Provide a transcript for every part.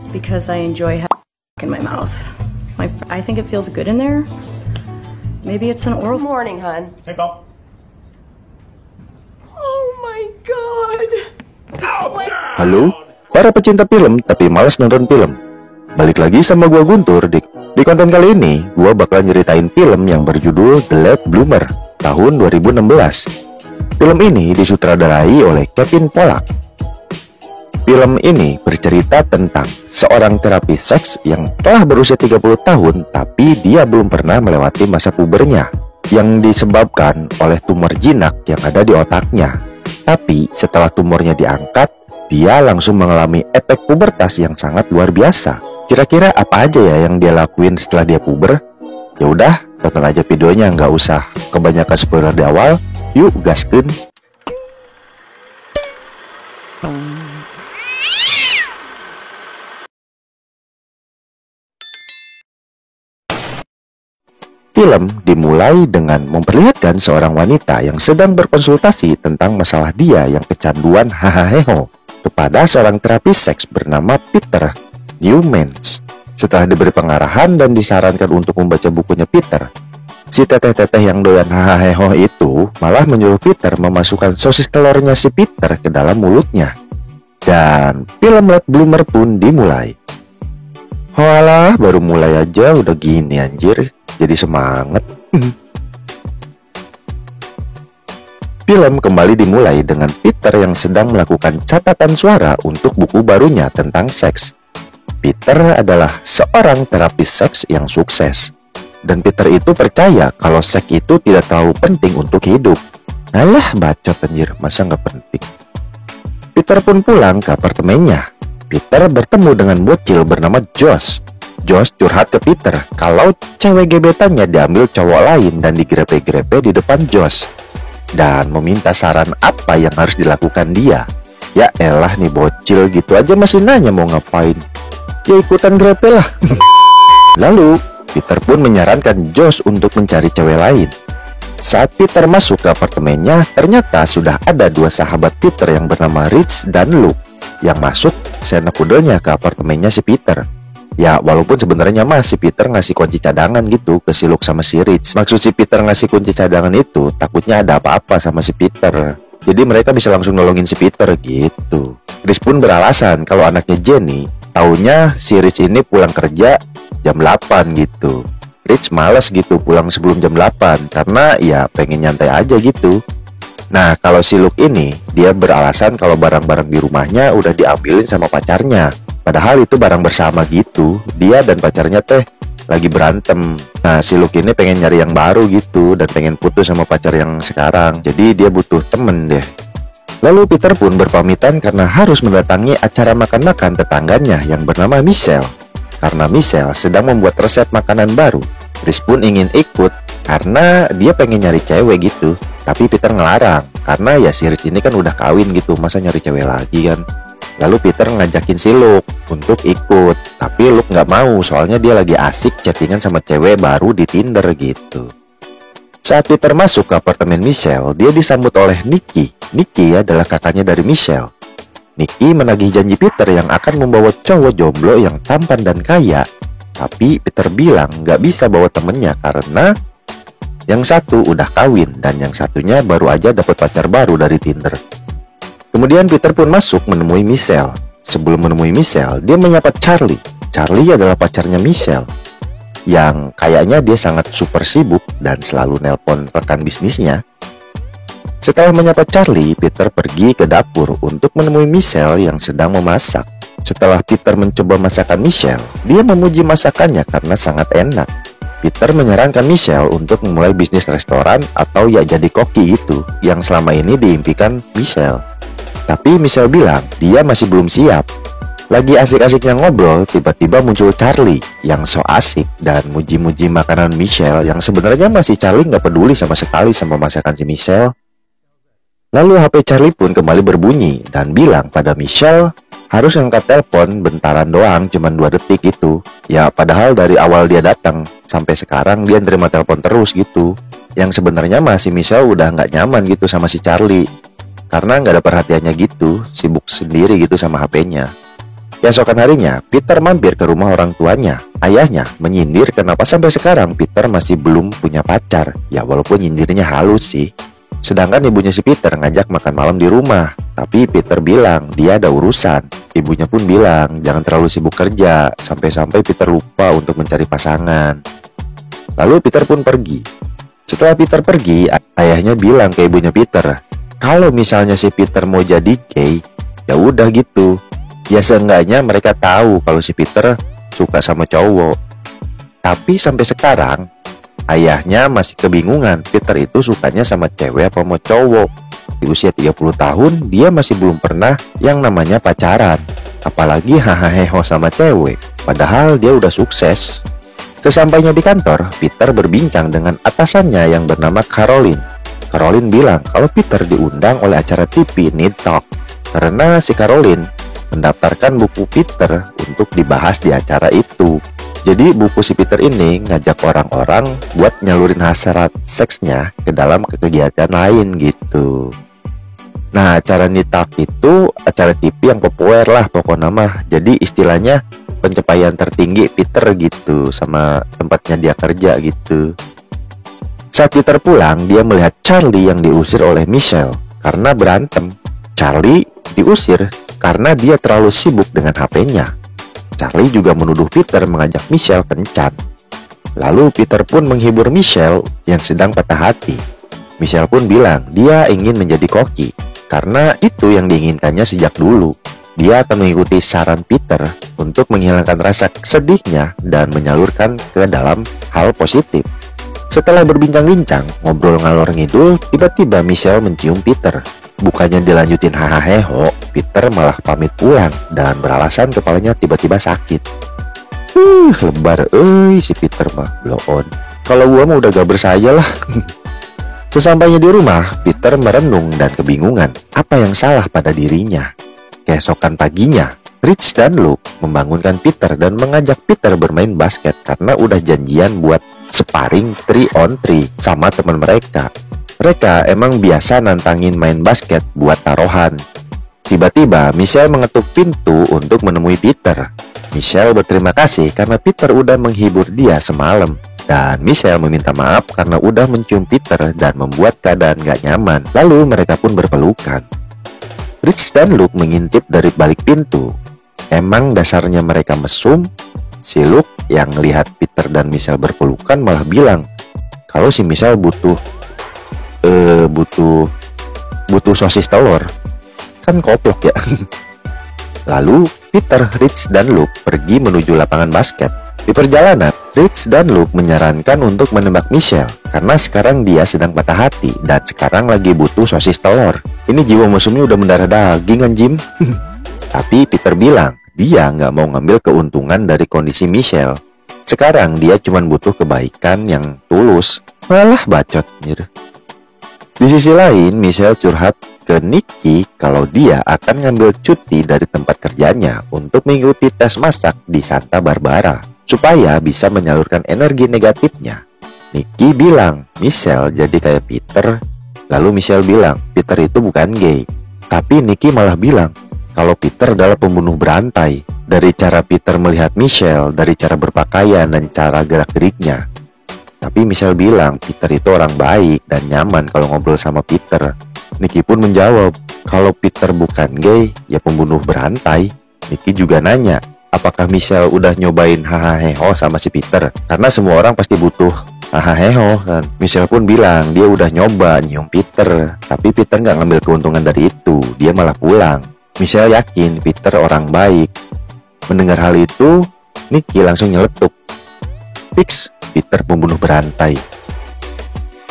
because I enjoy having in my mouth. I think it feels good in there. Maybe it's an oral. Morning, hon. Hey, Paul. Oh my god. Halo, para pecinta film tapi malas nonton film. Balik lagi sama gua Guntur. Di konten kali ini, gua bakal nyeritain film yang berjudul The Late Bloomer tahun 2016. Film ini disutradarai oleh Kevin Pollak. Film ini bercerita tentang seorang terapis seks yang telah berusia 30 tahun tapi dia belum pernah melewati masa pubernya yang disebabkan oleh tumor jinak yang ada di otaknya. Tapi setelah tumornya diangkat, dia langsung mengalami efek pubertas yang sangat luar biasa. Kira-kira apa aja ya yang dia lakuin setelah dia puber? Ya udah, tonton aja videonya, nggak usah kebanyakan spoiler di awal. Yuk gaskeun. Film dimulai dengan memperlihatkan seorang wanita yang sedang berkonsultasi tentang masalah dia yang kecanduan hahaheho kepada seorang terapis seks bernama Peter Newmans. Setelah diberi pengarahan dan disarankan untuk membaca bukunya Peter, si teteh-teteh yang doyan hahaheho itu malah menyuruh Peter memasukkan sosis telurnya si Peter ke dalam mulutnya. Dan film Late Bloomer pun dimulai. Walah, baru mulai aja udah gini anjir. Jadi semangat. Film kembali dimulai dengan Peter yang sedang melakukan catatan suara untuk buku barunya tentang seks. Peter adalah seorang terapis seks yang sukses. Dan Peter itu percaya kalau seks itu tidak terlalu penting untuk hidup. Alah, bacot anjir, masa nggak penting. Peter pun pulang ke apartemennya. Peter bertemu dengan bocil bernama Josh. Josh curhat ke Peter kalau cewek gebetannya diambil cowok lain dan digrepe-grepe di depan Josh, dan meminta saran apa yang harus dilakukan dia. Ya elah nih bocil, gitu aja masih nanya mau ngapain. Ya ikutan grepe lah. Lalu Peter pun menyarankan Josh untuk mencari cewek lain. Saat Peter masuk ke apartemennya, ternyata sudah ada dua sahabat Peter yang bernama Rich dan Luke yang masuk sena kudelnya ke apartemennya si Peter. Ya walaupun sebenarnya si Peter ngasih kunci cadangan gitu ke si Luke sama si Rich. Maksud si Peter ngasih kunci cadangan itu takutnya ada apa-apa sama si Peter, jadi mereka bisa langsung nolongin si Peter gitu. Rich pun beralasan kalau anaknya Jenny taunya si Rich ini pulang kerja jam 8 gitu. Rich males gitu pulang sebelum jam 8 karena ya pengen nyantai aja gitu. Nah kalau si Luke ini dia beralasan kalau barang-barang di rumahnya udah diambilin sama pacarnya. Padahal itu barang bersama gitu. Dia dan pacarnya lagi berantem. Nah si Luke ini pengen nyari yang baru gitu dan pengen putus sama pacar yang sekarang. Jadi dia butuh temen deh. Lalu Peter pun berpamitan karena harus mendatangi acara makan-makan tetangganya yang bernama Michelle. Karena Michelle sedang membuat resep makanan baru. Chris pun ingin ikut karena dia pengen nyari cewek gitu. Tapi Peter ngelarang karena ya si Rich ini kan udah kawin gitu, masa nyari cewek lagi kan. Lalu Peter ngajakin si Luke untuk ikut, tapi Luke nggak mau soalnya dia lagi asik chattingan sama cewek baru di Tinder gitu. Saat Peter masuk ke apartemen Michelle, dia disambut oleh Nicky. Nicky adalah kakaknya dari Michelle. Nicky menagih janji Peter yang akan membawa cowok jomblo yang tampan dan kaya. Tapi Peter bilang nggak bisa bawa temennya karena yang satu udah kawin dan yang satunya baru aja dapat pacar baru dari Tinder. Kemudian Peter pun masuk menemui Michelle. Sebelum menemui Michelle, dia menyapa Charlie. Charlie adalah pacarnya Michelle, yang kayaknya dia sangat super sibuk dan selalu nelpon rekan bisnisnya. Setelah menyapa Charlie, Peter pergi ke dapur untuk menemui Michelle yang sedang memasak. Setelah Peter mencoba masakan Michelle, dia memuji masakannya karena sangat enak. Peter menyarankan Michelle untuk memulai bisnis restoran atau ya jadi koki itu yang selama ini diimpikan Michelle. Tapi Michelle bilang dia masih belum siap. Lagi asik-asiknya ngobrol, tiba-tiba muncul Charlie yang so asik dan muji-muji makanan Michelle yang sebenarnya masih Charlie nggak peduli sama sekali sama masakan si Michelle. Lalu HP Charlie pun kembali berbunyi dan bilang pada Michelle harus angkat telepon bentaran doang, cuman 2 detik itu. Ya padahal dari awal dia datang sampai sekarang dia nerima telepon terus gitu. Yang sebenarnya masih Michelle udah nggak nyaman gitu sama si Charlie karena nggak ada perhatiannya gitu, sibuk sendiri gitu sama HP-nya. Keesokan harinya, Peter mampir ke rumah orang tuanya. Ayahnya menyindir kenapa sampai sekarang Peter masih belum punya pacar. Ya walaupun nyindirnya halus sih. Sedangkan ibunya si Peter ngajak makan malam di rumah. Tapi Peter bilang dia ada urusan. Ibunya pun bilang jangan terlalu sibuk kerja, sampai-sampai Peter lupa untuk mencari pasangan. Lalu Peter pun pergi. Setelah Peter pergi, ayahnya bilang ke ibunya Peter, kalau misalnya si Peter mau jadi gay, ya udah gitu. Ya seenggaknya mereka tahu kalau si Peter suka sama cowok. Tapi sampai sekarang ayahnya masih kebingungan Peter itu sukanya sama cewek apa sama cowok. Di usia 30 tahun dia masih belum pernah yang namanya pacaran, apalagi hahaha sama cewek. Padahal dia udah sukses. Sesampainya di kantor, Peter berbincang dengan atasannya yang bernama Caroline. Caroline bilang kalau Peter diundang oleh acara TV Need Talk karena si Caroline mendaftarkan buku Peter untuk dibahas di acara itu. Jadi buku si Peter ini ngajak orang-orang buat nyalurin hasrat seksnya ke dalam kegiatan lain gitu. Nah, acara Need Talk itu acara TV yang populer lah pokoknya mah. Jadi istilahnya pencapaian tertinggi Peter gitu sama tempatnya dia kerja gitu. Saat Peter pulang, dia melihat Charlie yang diusir oleh Michelle karena berantem. Charlie diusir karena dia terlalu sibuk dengan HP-nya. Charlie juga menuduh Peter mengajak Michelle kencan. Lalu Peter pun menghibur Michelle yang sedang patah hati. Michelle pun bilang dia ingin menjadi koki karena itu yang diinginkannya sejak dulu. Dia akan mengikuti saran Peter untuk menghilangkan rasa sedihnya dan menyalurkan ke dalam hal positif. Setelah berbincang-bincang, ngobrol ngalor ngidul, tiba-tiba Michelle mencium Peter. Bukannya dilanjutin hahaha, Peter malah pamit pulang dan beralasan kepalanya tiba-tiba sakit. Lebar si Peter mah, blow on. Kalau gua mah udah gak bersaya lah. Sesampainya di rumah, Peter merenung dan kebingungan apa yang salah pada dirinya. Keesokan paginya, Rich dan Luke membangunkan Peter dan mengajak Peter bermain basket karena udah janjian buat sparring 3-on-3 sama teman mereka. Mereka emang biasa nantangin main basket buat taruhan. Tiba-tiba Michelle mengetuk pintu untuk menemui Peter. Michelle berterima kasih karena Peter udah menghibur dia semalam. Dan Michelle meminta maaf karena udah mencium Peter dan membuat keadaan gak nyaman. Lalu mereka pun berpelukan. Rich dan Luke mengintip dari balik pintu. Emang dasarnya mereka mesum. Si Luke yang lihat Peter dan Michelle berpelukan malah bilang kalau si Michelle butuh sosis telur. Kan koplok ya. Lalu Peter, Rich, dan Luke pergi menuju lapangan basket. Di perjalanan, Rich dan Luke menyarankan untuk menembak Michelle karena sekarang dia sedang patah hati dan sekarang lagi butuh sosis telur. Ini jiwa musuhnya udah mendarah daging kan Jim. Tapi Peter bilang dia nggak mau ngambil keuntungan dari kondisi Michelle. Sekarang dia cuma butuh kebaikan yang tulus. Malah bacot gitu. Di sisi lain, Michelle curhat ke Nicky kalau dia akan ngambil cuti dari tempat kerjanya untuk mengikuti tes masak di Santa Barbara supaya bisa menyalurkan energi negatifnya. Nicky bilang Michelle jadi kayak Peter. Lalu Michelle bilang Peter itu bukan gay. Tapi Nicky malah bilang kalau Peter adalah pembunuh berantai. Dari cara Peter melihat Michelle, dari cara berpakaian dan cara gerak-geriknya. Tapi Michelle bilang Peter itu orang baik dan nyaman kalau ngobrol sama Peter. Nicky pun menjawab kalau Peter bukan gay, ya pembunuh berantai. Nicky juga nanya apakah Michelle udah nyobain hahaha sama si Peter, karena semua orang pasti butuh hahaha kan. Michelle pun bilang dia udah nyoba nyium Peter, tapi Peter nggak ngambil keuntungan dari itu, dia malah pulang. Michelle yakin Peter orang baik. Mendengar hal itu, Nicky langsung nyeletuk, fix Peter pembunuh berantai.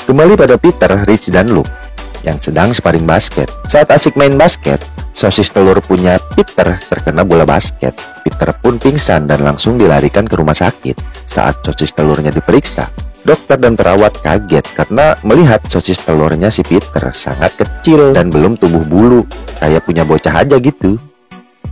Kembali pada Peter, Rich, dan Luke yang sedang sparring basket. Saat asik main basket, sosis telur punya Peter terkena bola basket. Peter pun pingsan dan langsung dilarikan ke rumah sakit. Saat sosis telurnya diperiksa, dokter dan perawat kaget karena melihat sosis telurnya si Peter sangat kecil dan belum tumbuh bulu, kayak punya bocah aja gitu.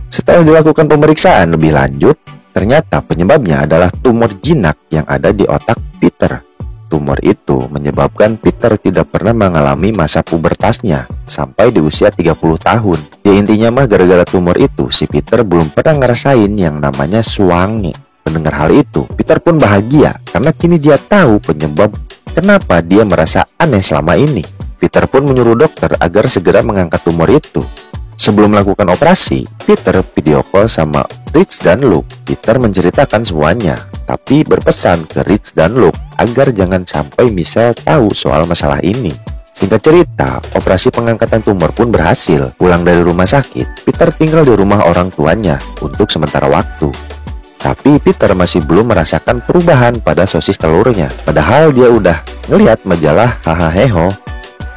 Setelah dilakukan pemeriksaan lebih lanjut, ternyata penyebabnya adalah tumor jinak yang ada di otak Peter. Tumor itu menyebabkan Peter tidak pernah mengalami masa pubertasnya sampai di usia 30 tahun. Ya intinya mah gara-gara tumor itu si Peter belum pernah ngerasain yang namanya suange. Mendengar hal itu, Peter pun bahagia karena kini dia tahu penyebab kenapa dia merasa aneh selama ini. Peter pun menyuruh dokter agar segera mengangkat tumor itu. Sebelum melakukan operasi, Peter video call sama Rich dan Luke. Peter menceritakan semuanya, tapi berpesan ke Rich dan Luke agar jangan sampai Michelle tahu soal masalah ini. Singkat cerita, operasi pengangkatan tumor pun berhasil. Pulang dari rumah sakit, Peter tinggal di rumah orang tuanya untuk sementara waktu. Tapi Peter masih belum merasakan perubahan pada sosis telurnya. Padahal dia udah ngelihat majalah Hahaha.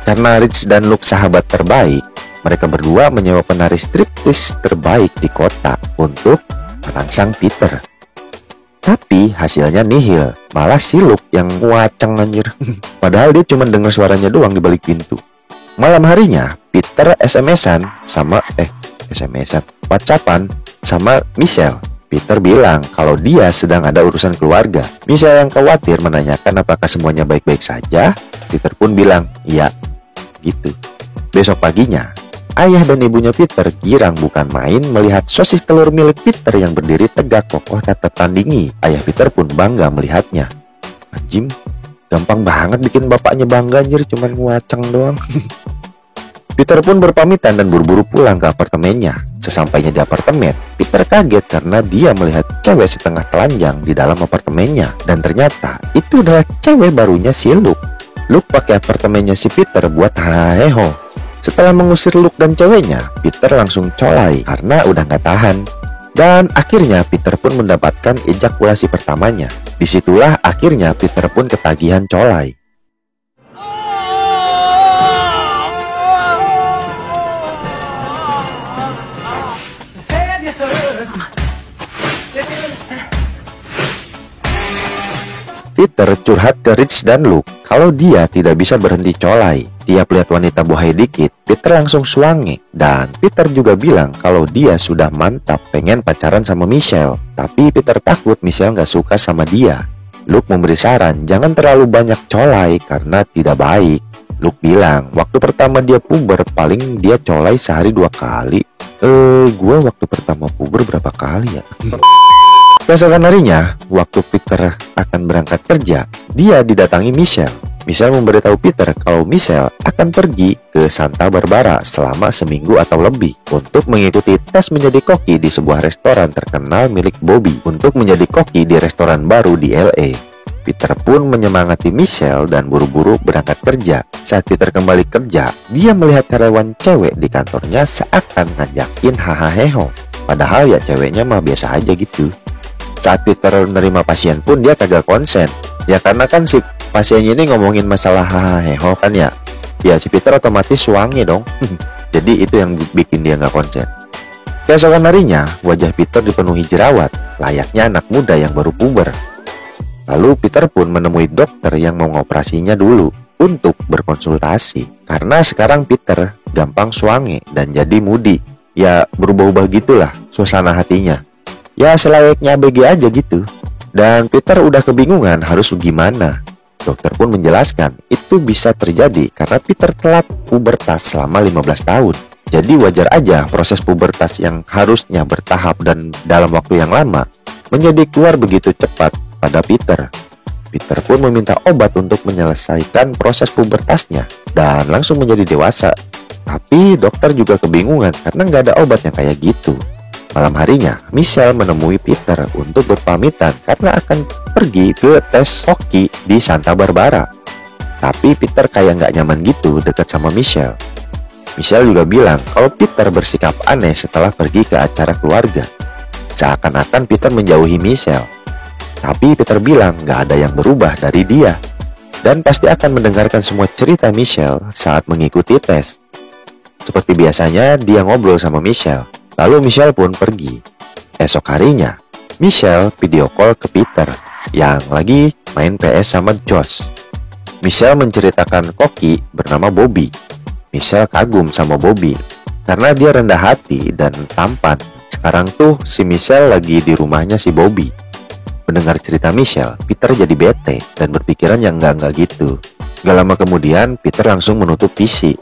Karena Rich dan Luke sahabat terbaik, mereka berdua menyewa penari striptease terbaik di kota untuk merangsang Peter. Tapi hasilnya nihil, malah si Luke yang nguaceng anjir. Padahal dia cuma dengar suaranya doang di balik pintu. Malam harinya, Peter WhatsAppan sama Michelle. Peter bilang kalau dia sedang ada urusan keluarga. Michelle yang khawatir menanyakan apakah semuanya baik-baik saja. Peter pun bilang, iya, gitu. Besok paginya, ayah dan ibunya Peter girang bukan main melihat sosis telur milik Peter yang berdiri tegak kokoh tak tertandingi. Ayah Peter pun bangga melihatnya. Anjing, gampang banget bikin bapaknya bangga anjir, cuman nguaceng doang. Peter pun berpamitan dan buru-buru pulang ke apartemennya. Sesampainya di apartemen, Peter kaget karena dia melihat cewek setengah telanjang di dalam apartemennya. Dan ternyata itu adalah cewek barunya si Luke. Luke pakai apartemennya si Peter buat haheho. Setelah mengusir Luke dan ceweknya, Peter langsung colai karena udah gak tahan. Dan akhirnya Peter pun mendapatkan ejakulasi pertamanya. Disitulah akhirnya Peter pun ketagihan colai. Peter curhat ke Rich dan Luke kalau dia tidak bisa berhenti colai. Tiap lihat wanita bohai dikit, Peter langsung suange. Dan Peter juga bilang kalau dia sudah mantap pengen pacaran sama Michelle. Tapi Peter takut Michelle gak suka sama dia. Luke memberi saran jangan terlalu banyak colai karena tidak baik. Luke bilang waktu pertama dia puber paling dia colai sehari 2 kali. Gua waktu pertama puber berapa kali ya? Keesokan harinya, waktu Peter akan berangkat kerja, dia didatangi Michelle. Michelle memberitahu Peter kalau Michelle akan pergi ke Santa Barbara selama seminggu atau lebih untuk mengikuti tes menjadi koki di sebuah restoran terkenal milik Bobby untuk menjadi koki di restoran baru di LA. Peter pun menyemangati Michelle dan buru-buru berangkat kerja. Saat Peter kembali kerja, dia melihat karyawan cewek di kantornya seakan ngajakin hahaha. Padahal ya ceweknya mah biasa aja gitu. Saat Peter menerima pasien pun dia kagak konsen. Ya karena kan si pasiennya ini ngomongin masalah hahaha kan ya. Ya si Peter otomatis suange dong. Jadi itu yang bikin dia gak konsen. Keesokan harinya, wajah Peter dipenuhi jerawat, layaknya anak muda yang baru puber. Lalu Peter pun menemui dokter yang mau ngoperasinya dulu untuk berkonsultasi. Karena sekarang Peter gampang suange dan jadi moody. Ya berubah-ubah gitulah suasana hatinya. Ya selayaknya ABG aja gitu. Dan Peter udah kebingungan harus gimana. Dokter pun menjelaskan itu bisa terjadi karena Peter telat pubertas selama 15 tahun. Jadi wajar aja proses pubertas yang harusnya bertahap dan dalam waktu yang lama menjadi keluar begitu cepat pada Peter. Peter pun meminta obat untuk menyelesaikan proses pubertasnya dan langsung menjadi dewasa. Tapi dokter juga kebingungan karena nggak ada obat yang kayak gitu. Malam harinya, Michelle menemui Peter untuk berpamitan karena akan pergi ke tes hoki di Santa Barbara. Tapi Peter kayak nggak nyaman gitu dekat sama Michelle. Michelle juga bilang kalau Peter bersikap aneh setelah pergi ke acara keluarga. Seakan-akan Peter menjauhi Michelle. Tapi Peter bilang nggak ada yang berubah dari dia. Dan pasti akan mendengarkan semua cerita Michelle saat mengikuti tes. Seperti biasanya, dia ngobrol sama Michelle. Lalu Michelle pun pergi. Esok harinya, Michelle video call ke Peter yang lagi main PS sama Josh. Michelle menceritakan koki bernama Bobby. Michelle kagum sama Bobby karena dia rendah hati dan tampan. Sekarang tuh si Michelle lagi di rumahnya si Bobby. Mendengar cerita Michelle, Peter jadi bete dan berpikiran yang enggak gitu. Gak lama kemudian, Peter langsung menutup PC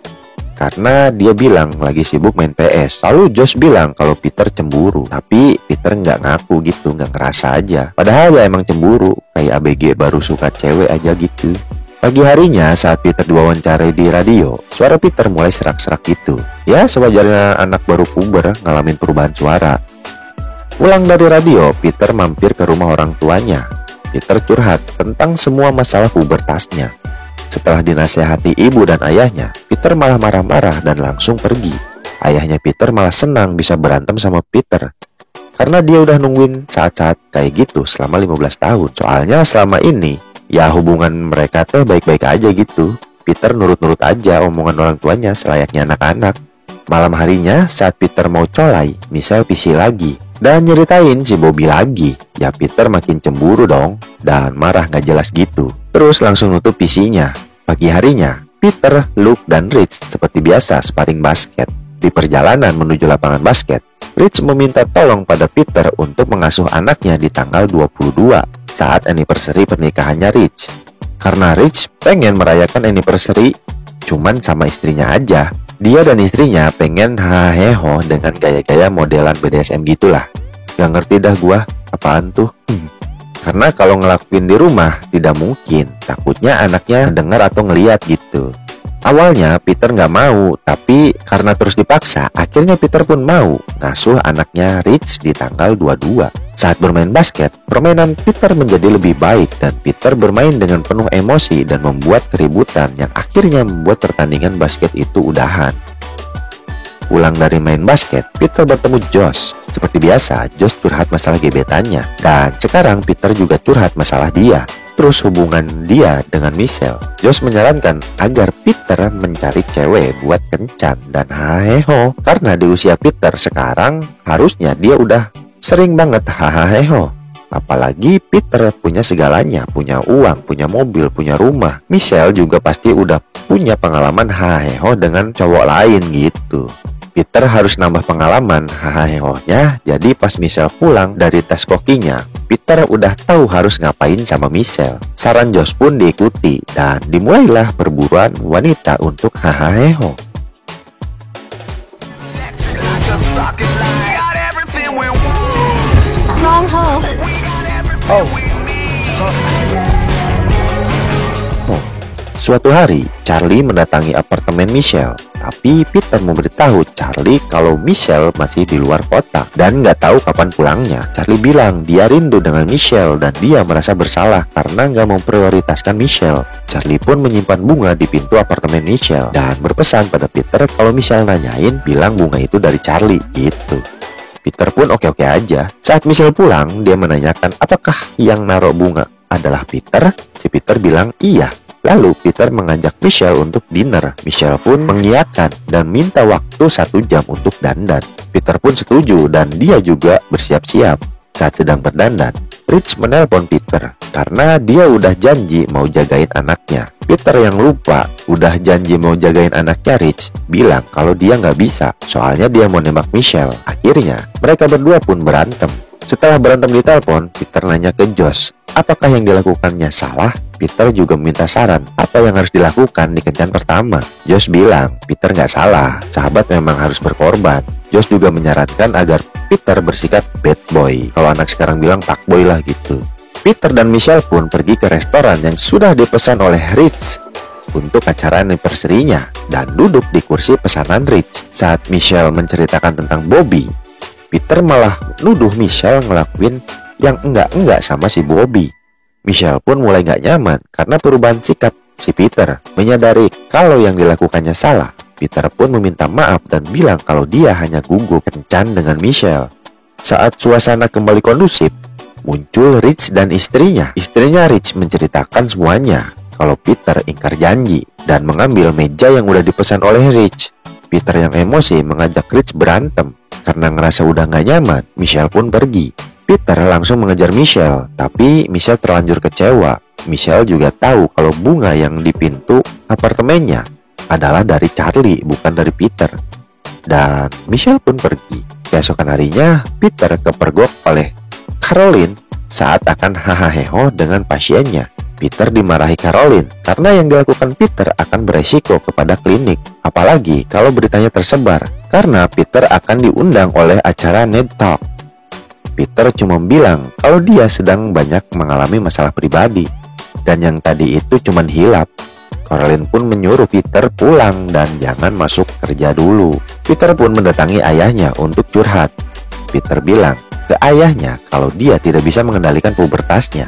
karena dia bilang lagi sibuk main PS. Lalu Josh bilang kalau Peter cemburu, tapi Peter nggak ngaku gitu, nggak ngerasa aja. Padahal ya emang cemburu, kayak ABG baru suka cewek aja gitu. Pagi harinya saat Peter diwawancarai di radio, suara Peter mulai serak-serak gitu. Ya sewajarnya anak baru puber ngalamin perubahan suara. Pulang dari radio, Peter mampir ke rumah orang tuanya. Peter curhat tentang semua masalah pubertasnya. Setelah dinasehati ibu dan ayahnya, Peter malah marah-marah dan langsung pergi. Ayahnya Peter malah senang bisa berantem sama Peter, karena dia udah nungguin saat-saat kayak gitu selama 15 tahun. Soalnya selama ini, ya hubungan mereka teh baik-baik aja gitu. Peter nurut-nurut aja omongan orang tuanya selayaknya anak-anak. Malam harinya saat Peter mau colai, Michelle PC lagi dan nyeritain si Bobby lagi. Ya Peter makin cemburu dong dan marah gak jelas gitu. Terus langsung nutup PC-nya. Pagi harinya, Peter, Luke, dan Rich seperti biasa sparring basket. Di perjalanan menuju lapangan basket, Rich meminta tolong pada Peter untuk mengasuh anaknya di tanggal 22 saat anniversary pernikahannya Rich. Karena Rich pengen merayakan anniversary cuman sama istrinya aja. Dia dan istrinya pengen haheho dengan gaya-gaya modelan BDSM gitulah. Gak ngerti dah gua, apaan tuh? Karena kalau ngelakuin di rumah tidak mungkin, takutnya anaknya dengar atau ngeliat gitu. Awalnya Peter nggak mau, tapi karena terus dipaksa, akhirnya Peter pun mau ngasuh anaknya Rich di tanggal 22. Saat bermain basket, permainan Peter menjadi lebih baik dan Peter bermain dengan penuh emosi dan membuat keributan yang akhirnya membuat pertandingan basket itu udahan. Pulang dari main basket, Peter bertemu Josh. Seperti biasa, Josh curhat masalah gebetannya. Dan sekarang Peter juga curhat masalah dia. Terus hubungan dia dengan Michelle. Josh menyarankan agar Peter mencari cewek buat kencan dan haheho. Karena di usia Peter sekarang, harusnya dia udah sering banget haheho. Apalagi Peter punya segalanya, punya uang, punya mobil, punya rumah. Michelle juga pasti udah punya pengalaman haheho dengan cowok lain gitu. Peter harus nambah pengalaman hahehonya. Jadi pas Michelle pulang dari tes kokinya, Peter udah tahu harus ngapain sama Michelle. Saran Josh pun diikuti dan dimulailah perburuan wanita untuk haheho. Suatu hari, Charlie mendatangi apartemen Michelle. Tapi Peter memberitahu Charlie kalau Michelle masih di luar kota dan nggak tahu kapan pulangnya. Charlie bilang dia rindu dengan Michelle dan dia merasa bersalah karena nggak memprioritaskan Michelle. Charlie pun menyimpan bunga di pintu apartemen Michelle dan berpesan pada Peter kalau Michelle nanyain bilang bunga itu dari Charlie gitu. Peter pun oke-oke aja. Saat Michelle pulang, dia menanyakan apakah yang naruh bunga adalah Peter. Si Peter bilang iya. Lalu Peter mengajak Michelle untuk dinner. Michelle pun mengiyakan dan minta waktu 1 jam untuk dandan. Peter pun setuju dan dia juga bersiap-siap. Saat sedang berdandan, Rich menelpon Peter karena dia udah janji mau jagain anaknya. Peter yang lupa udah janji mau jagain anaknya Rich bilang kalau dia nggak bisa, soalnya dia mau nembak Michelle. Akhirnya mereka berdua pun berantem. Setelah berantem di telepon, Peter nanya ke Josh apakah yang dilakukannya salah. Peter juga meminta saran apa yang harus dilakukan di kencan pertama. Josh bilang Peter nggak salah, sahabat memang harus berkorban. Josh juga menyarankan agar Peter bersikap bad boy. Kalau anak sekarang bilang pak boy lah gitu. Peter dan Michelle pun pergi ke restoran yang sudah dipesan oleh Rich untuk acara anniversary-nya dan duduk di kursi pesanan Rich. Saat Michelle menceritakan tentang Bobby, Peter malah nuduh Michelle ngelakuin yang enggak sama si Bobby. Michelle pun mulai gak nyaman karena perubahan sikap si Peter. Menyadari kalau yang dilakukannya salah, Peter pun meminta maaf dan bilang kalau dia hanya gugup kencan dengan Michelle. Saat suasana kembali kondusif, muncul Rich dan istrinya. Istrinya Rich menceritakan semuanya kalau Peter ingkar janji dan mengambil meja yang udah dipesan oleh Rich. Peter yang emosi mengajak Rich berantem. Karena ngerasa udah gak nyaman, Michelle pun pergi. Peter langsung mengejar Michelle, tapi Michelle terlanjur kecewa. Michelle juga tahu kalau bunga yang di pintu apartemennya adalah dari Charlie, bukan dari Peter. Dan Michelle pun pergi. Keesokan harinya, Peter kepergok oleh Caroline saat akan hahaha dengan pasiennya. Peter dimarahi Caroline karena yang dilakukan Peter akan beresiko kepada klinik, apalagi kalau beritanya tersebar, karena Peter akan diundang oleh acara Ned Talk. Peter cuma bilang kalau dia sedang banyak mengalami masalah pribadi, dan yang tadi itu cuma hilap. Caroline pun menyuruh Peter pulang dan jangan masuk kerja dulu. Peter pun mendatangi ayahnya untuk curhat. Peter bilang ke ayahnya kalau dia tidak bisa mengendalikan pubertasnya.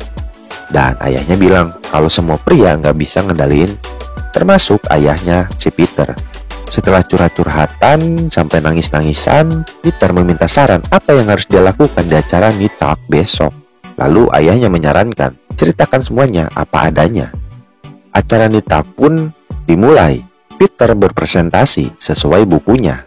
Dan ayahnya bilang kalau semua pria nggak bisa ngendaliin, termasuk ayahnya si Peter. Setelah curhat-curhatan sampai nangis-nangisan, Peter meminta saran apa yang harus dia lakukan di acara Ned Talk besok. Lalu ayahnya menyarankan, ceritakan semuanya apa adanya. Acara Ned Talk pun dimulai. Peter berpresentasi sesuai bukunya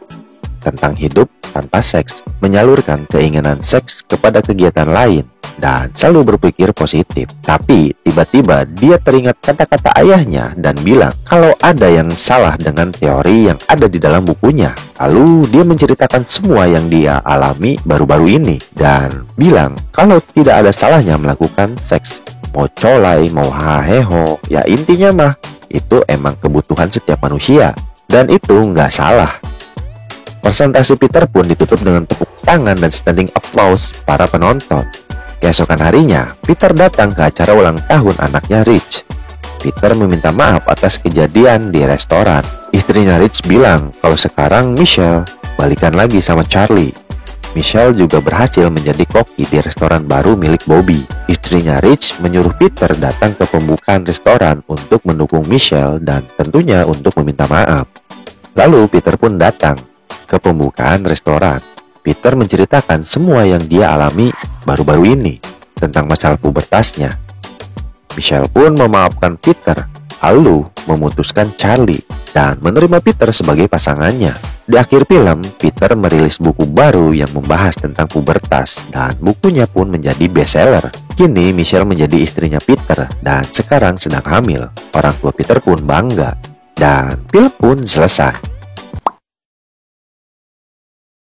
tentang hidup tanpa seks, menyalurkan keinginan seks kepada kegiatan lain, dan selalu berpikir positif. Tapi tiba-tiba dia teringat kata-kata ayahnya dan bilang kalau ada yang salah dengan teori yang ada di dalam bukunya. Lalu dia menceritakan semua yang dia alami baru-baru ini dan bilang kalau tidak ada salahnya melakukan seks. Mau colai, mau haheho, ya intinya mah itu emang kebutuhan setiap manusia, dan itu nggak salah. Presentasi Peter pun ditutup dengan tepuk tangan dan standing applause para penonton. Keesokan harinya, Peter datang ke acara ulang tahun anaknya Rich. Peter meminta maaf atas kejadian di restoran. Istrinya Rich bilang kalau sekarang Michelle balikan lagi sama Charlie. Michelle juga berhasil menjadi koki di restoran baru milik Bobby. Istrinya Rich menyuruh Peter datang ke pembukaan restoran untuk mendukung Michelle dan tentunya untuk meminta maaf. Lalu Peter pun datang ke pembukaan restoran. Peter menceritakan semua yang dia alami baru-baru ini tentang masalah pubertasnya. Michelle pun memaafkan Peter, lalu memutuskan Charlie dan menerima Peter sebagai pasangannya. Di akhir film, Peter merilis buku baru yang membahas tentang pubertas dan bukunya pun menjadi bestseller. Kini Michelle menjadi istrinya Peter dan sekarang sedang hamil. Orang tua Peter pun bangga dan film pun selesai.